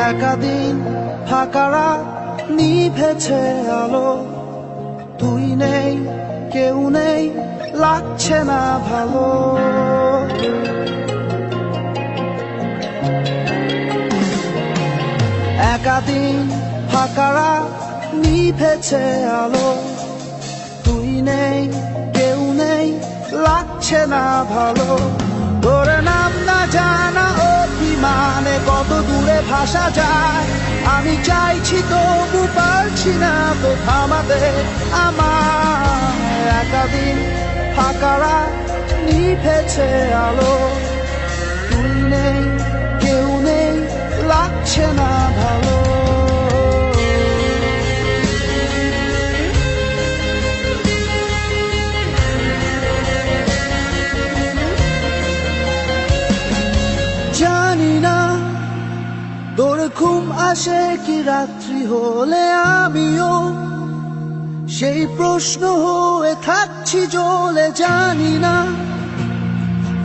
একাদিন ফাঁকা রাত নিভেছে আলো, তুই নেই কেউ নেই লাগছে না ভালো। একাদিন ফাঁকা রাত নিভেছে আলো, তুই নেই কেউ নেই লাগছে না ভালো। তোর নাম না জানা অভিমানে কত দূরে ভাসা যায়, আমি চাইছি তবু পারছি না তো থামাতে আমার। একাদিন ফাঁকা রাত নিভেছে আলো, তুই নেই কেউ নেই লাগছে না ভালো। জানি না তোর ঘুম আসে কি রাত্রি হলে, আমিও সেই প্রশ্ন হয়ে থাকছি জ্বলে। জানি না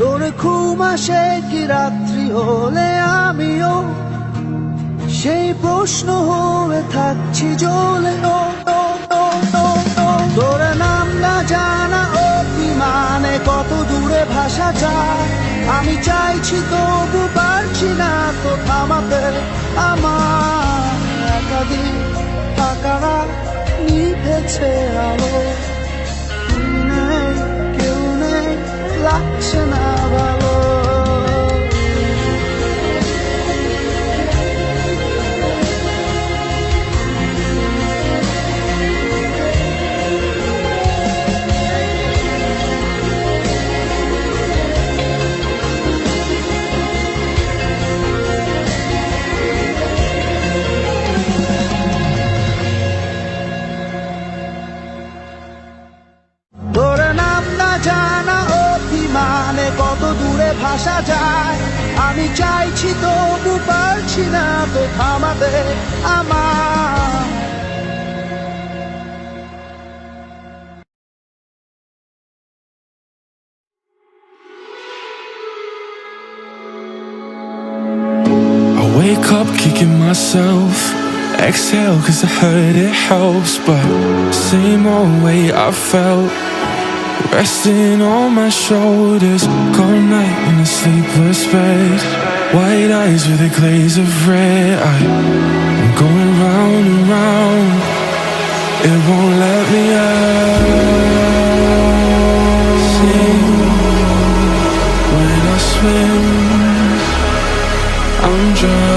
তোর ঘুম আসে কি রাত্রি হলে, আমিও সেই প্রশ্ন হয়ে থাকছি জ্বলে। তোর নাম না জানা অভিমানে কত দূরে ভাসা যায়, আমি চাইছি তবু পারছি না তো থামাতে আমার। একাদিন ফাঁকা রাত নিভেছে আলো, তুই নেই কেউ নেই লাগছে না ভালো। কত দূরে ভাসা যায়, আমি চাইছি তবু পারছি না তো থামাতে আমার। I wake up kicking myself, exhale cause I heard it helps, but same old way I felt, resting on my shoulders, cold night in a sleepless bed, white eyes with a glaze of red. I'm going round and round, it won't let me out. Sing when I swim, I'm drowning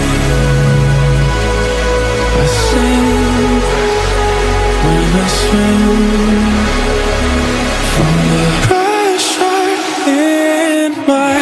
in. I sing when I swim from the pressure in my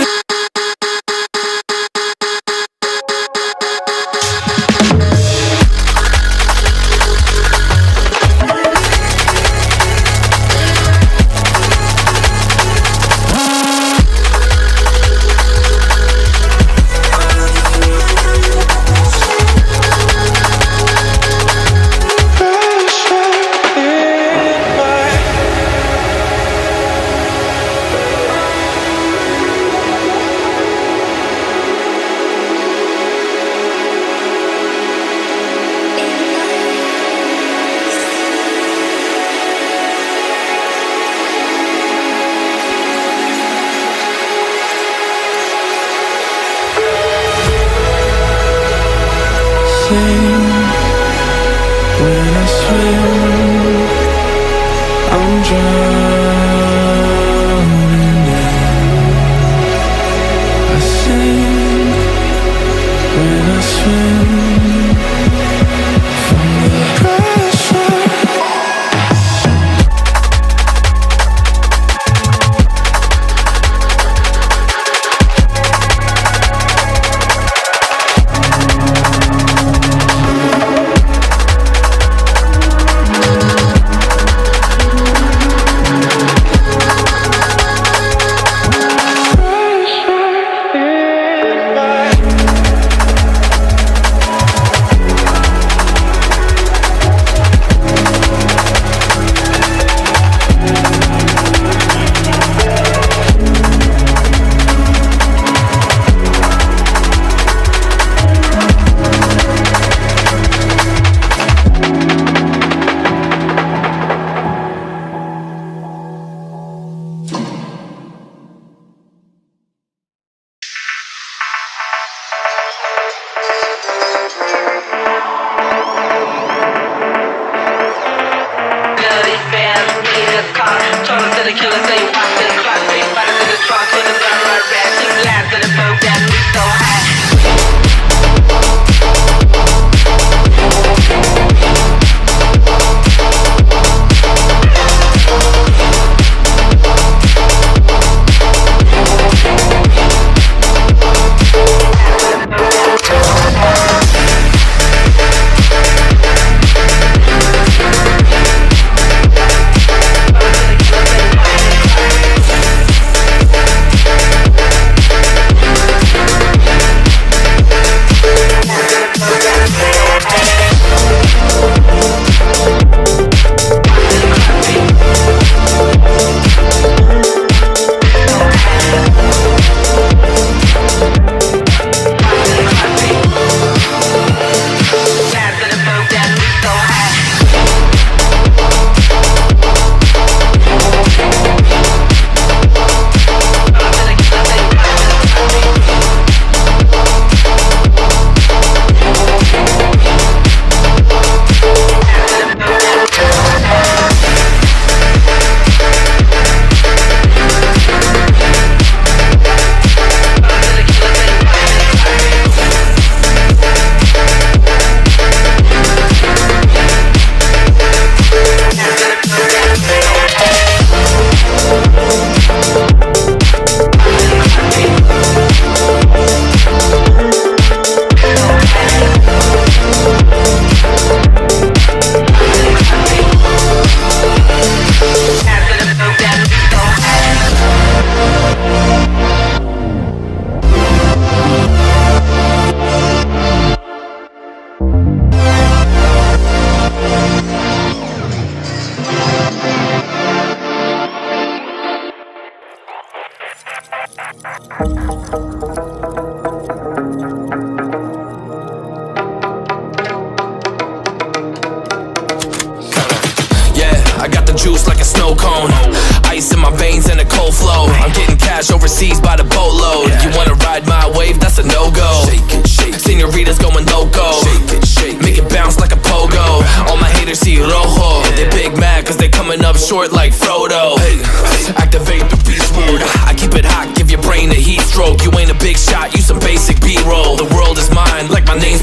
when I swim, I'm drowning in. I sing when I swim from the pressure. I got the juice like a snow cone. Ice in my veins and a cold flow. I'm getting cash overseas by the boatload. You wanna ride my wave? That's a no-go. Senoritas going loco. Make it bounce like a pogo. All my haters see rojo. They big mad cause they coming up short like Frodo. Activate the beast mode. I keep it hot, give your brain a heat stroke. You ain't a big shot, you some basic B-roll. The world is mine like my name's